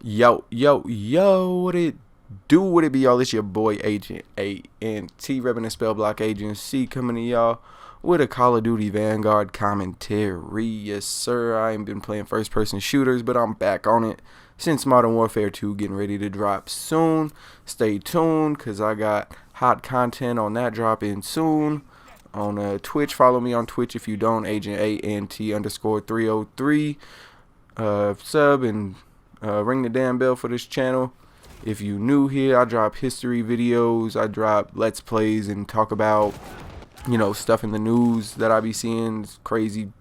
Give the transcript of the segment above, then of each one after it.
Yo, what it do? What it be, y'all? It's your boy Agent A&T, repping the Spell Block Agency, coming to y'all with a Call of Duty Vanguard commentary. Yes, sir. I ain't been playing first-person shooters, but I'm back on it since Modern Warfare 2 getting ready to drop soon. Stay tuned, because I got hot content on that dropping soon. On Twitch, follow me on Twitch if you don't, Agent A&T _ 303. Sub and ring the damn bell for this channel. If you new here, I drop history videos, I drop let's plays, and talk about, you know, stuff in the news that I be seeing. It's crazy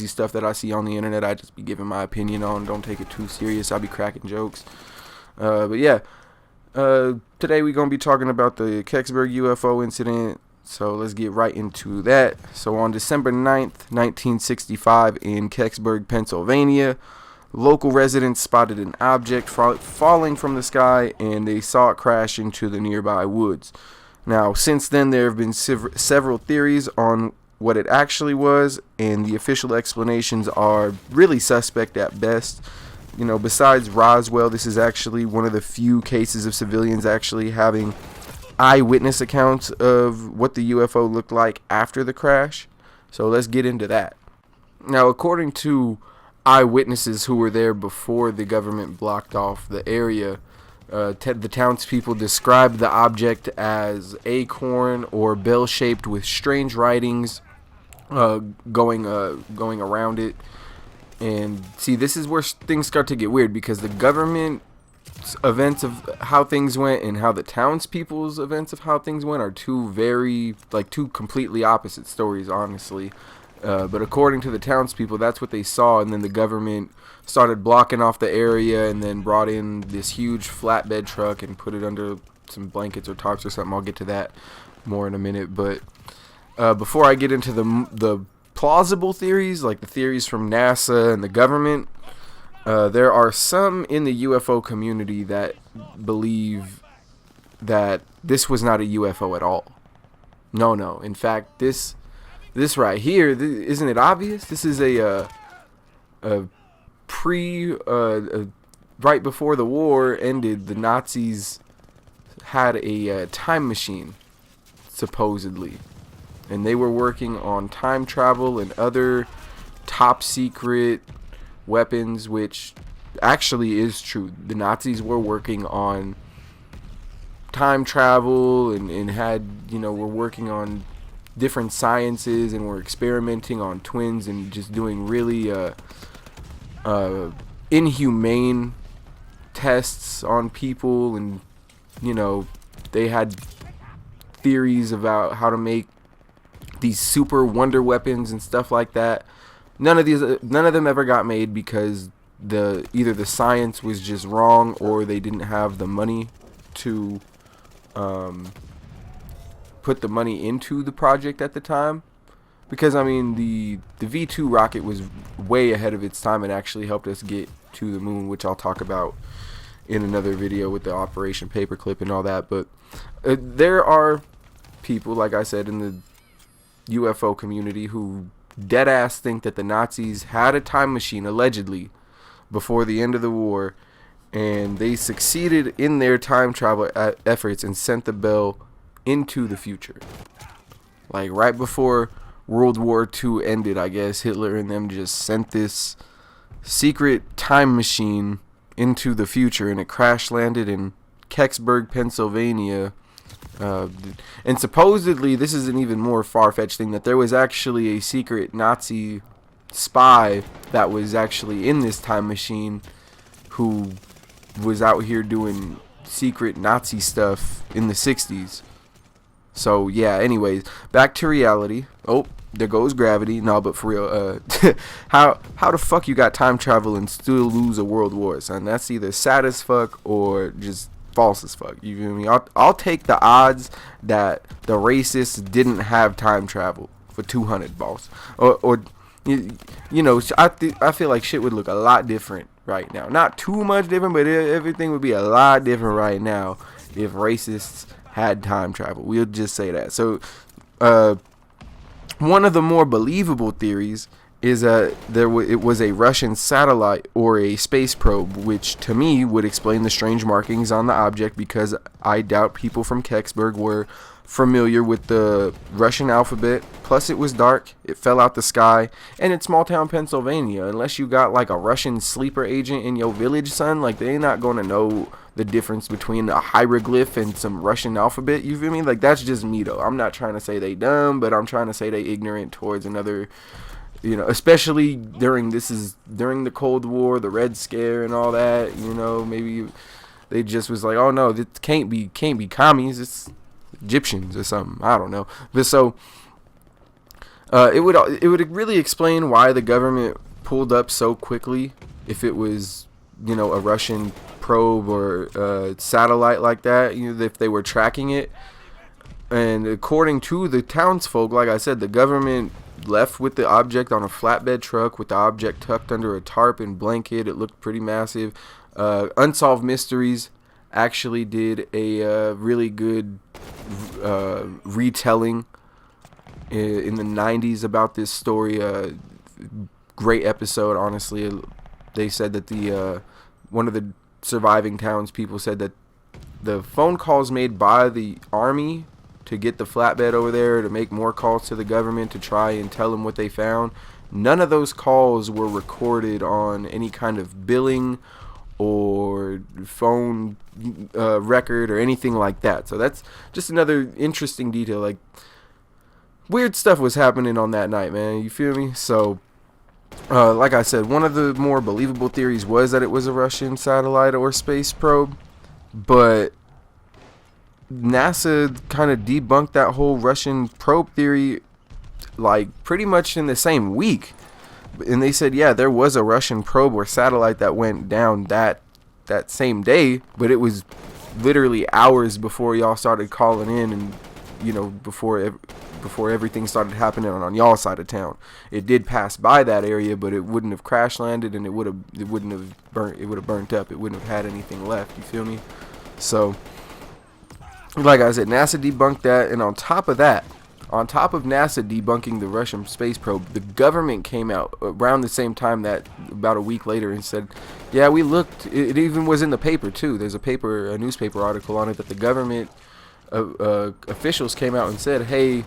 stuff that I see on the internet. I just be giving my opinion on. Don't take it too serious. I be cracking jokes. But yeah, today we gonna be talking about the Kecksburg UFO Incident. So let's get right into that. So on December 9th, 1965, in Kecksburg, Pennsylvania, local residents spotted an object falling from the sky, and they saw it crash into the nearby woods. Now, since then, there have been several theories on what it actually was, and the official explanations are really suspect at best. You know, besides Roswell, this is actually one of the few cases of civilians actually having eyewitness accounts of what the UFO looked like after the crash. So let's get into that. Now, according to eyewitnesses who were there before the government blocked off the area, the townspeople described the object as acorn or bell-shaped with strange writings going around it. And see, this is where things start to get weird, because the government events of how things went and how the townspeople's events of how things went are two completely opposite stories, honestly. But according to the townspeople, that's what they saw, and then the government started blocking off the area and then brought in this huge flatbed truck and put it under some blankets or tarps or something. I'll get to that more in a minute. But before I get into the plausible theories, like the theories from NASA and the government, there are some in the UFO community that believe that this was not a UFO at all. No. In fact, this right here, isn't it obvious? This is a right before the war ended, the Nazis had a time machine, supposedly. And they were working on time travel and other top secret weapons, which actually is true. The Nazis were working on time travel and had, were working on different sciences, and were experimenting on twins and just doing really inhumane tests on people. And they had theories about how to make these super wonder weapons and stuff like that. None of them ever got made, because either the science was just wrong, or they didn't have the money to put the money into the project at the time. Because I mean, the V2 rocket was way ahead of its time and actually helped us get to the moon, which I'll talk about in another video with the Operation Paperclip and all that. But there are people, like I said, in the UFO community who deadass think that the Nazis had a time machine, allegedly, before the end of the war, and they succeeded in their time travel efforts and sent the bell into the future. Like right before World War II ended, I guess Hitler and them just sent this secret time machine into the future, and it crash landed in Kecksburg, Pennsylvania. And supposedly, this is an even more far-fetched thing, that there was actually a secret Nazi spy that was actually in this time machine, who was out here doing secret Nazi stuff in the 60s. So yeah, anyways, back to reality. Oh, there goes gravity. No, but for real, how the fuck you got time travel and still lose a world war, son? That's either sad as fuck or just false as fuck. You feel me? I'll take the odds that the racists didn't have time travel for 200, boss. Or I feel like shit would look a lot different right now. Not too much different, but everything would be a lot different right now if racists had time travel. We'll just say that. So one of the more believable theories is it was a Russian satellite or a space probe, which to me would explain the strange markings on the object, because I doubt people from Kecksburg were familiar with the Russian alphabet. Plus it was dark, it fell out the sky, and it's small town Pennsylvania. Unless you got like a Russian sleeper agent in your village, son, like they ain't not gonna know the difference between a hieroglyph and some Russian alphabet. You feel me? Like, that's just me though. I'm not trying to say they dumb, but I'm trying to say they ignorant towards another, you know, especially during the Cold War, the Red Scare and all that. You know, maybe they just was like, oh no, this can't be commies, it's Egyptians or something. I don't know. But so it would really explain why the government pulled up so quickly if it was, you know, a Russian probe or satellite like that, you know, if they were tracking it. And according to the townsfolk, like I said, the government left with the object on a flatbed truck with the object tucked under a tarp and blanket. It looked pretty massive. Unsolved Mysteries actually did a really good retelling in the 90s about this story. Great episode, honestly. They said that the one of the surviving townspeople said that the phone calls made by the army to get the flatbed over there to make more calls to the government to try and tell them what they found, none of those calls were recorded on any kind of billing or phone record or anything like that. So that's just another interesting detail. Like, weird stuff was happening on that night, man. You feel me? So like I said, one of the more believable theories was that it was a Russian satellite or space probe, but NASA kind of debunked that whole Russian probe theory like pretty much in the same week. And they said, yeah, there was a Russian probe or satellite that went down that same day, but it was literally hours before y'all started calling in, and, you know, before everything started happening on y'all side of town. It did pass by that area, but it wouldn't have crash landed, and it would have burnt up. It wouldn't have had anything left. You feel me? So, like I said, NASA debunked that, and on top of NASA debunking the Russian space probe, the government came out around the same time, that about a week later, and said, yeah, we looked. It even was in the paper too. There's a newspaper article on it that the government officials came out and said, hey,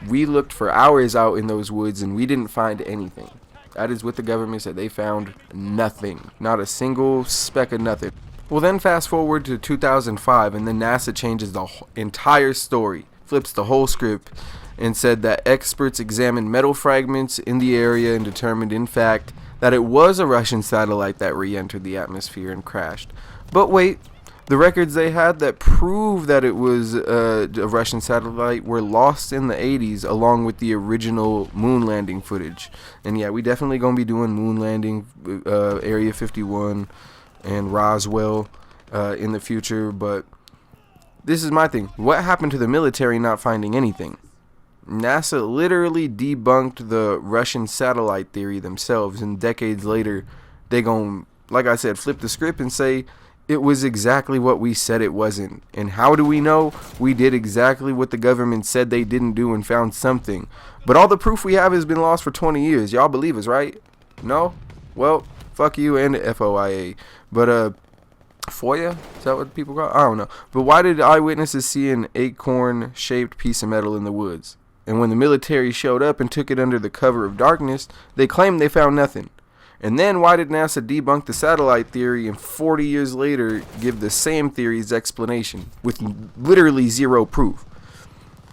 we looked for hours out in those woods and we didn't find anything. That is what the government said. They found nothing, not a single speck of nothing. Well, then fast forward to 2005, and then NASA changes the entire story, flips the whole script, and said that experts examined metal fragments in the area and determined, in fact, that it was a Russian satellite that re-entered the atmosphere and crashed. But wait, the records they had that prove that it was a Russian satellite were lost in the 80s, along with the original moon landing footage. And yeah, we definitely gonna be doing moon landing, Area 51, and Roswell in the future. But this is my thing. What happened to the military not finding anything? NASA literally debunked the Russian satellite theory themselves, and decades later they gon', like I said, flip the script and say it was exactly what we said it wasn't. And how do we know? We did exactly what the government said they didn't do and found something. But all the proof we have has been lost for 20 years. Y'all believe us, right? No? Well, fuck you and the FOIA. But FOIA? Is that what people call it? I don't know. But why did eyewitnesses see an acorn-shaped piece of metal in the woods? And when the military showed up and took it under the cover of darkness, they claimed they found nothing. And then why did NASA debunk the satellite theory and 40 years later give the same theory's explanation with literally zero proof?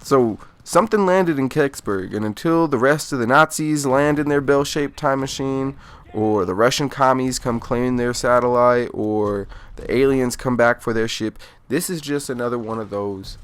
So something landed in Kecksburg, and until the rest of the Nazis land in their bell-shaped time machine, or the Russian commies come claiming their satellite, or the aliens come back for their ship, this is just another one of those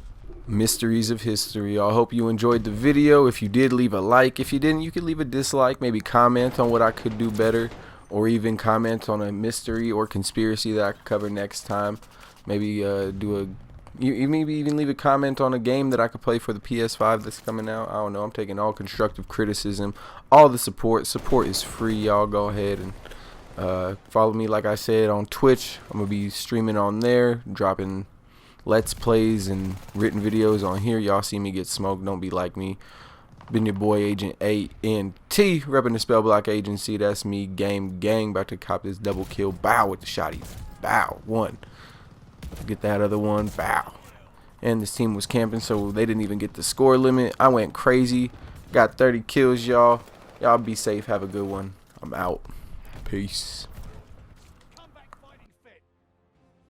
mysteries of history. I hope you enjoyed the video. If you did, leave a like. If you didn't, you could leave a dislike. Maybe comment on what I could do better, or even comment on a mystery or conspiracy that I could cover next time. Maybe you maybe even leave a comment on a game that I could play for the PS5 that's coming out. I don't know. I'm taking all constructive criticism, all the support. Support is free. Y'all go ahead and follow me, like I said, on Twitch. I'm gonna be streaming on there, dropping let's plays and written videos on here. Y'all see me get smoked, don't be like me. Been your boy Agent A-N-T, repping the Spell Block Agency. That's me, Game Gang, about to cop this double kill. Bow with the shotty. Bow. One. Get that other one. Bow. And this team was camping, so they didn't even get the score limit. I went crazy. Got 30 kills, y'all. Y'all be safe. Have a good one. I'm out. Peace.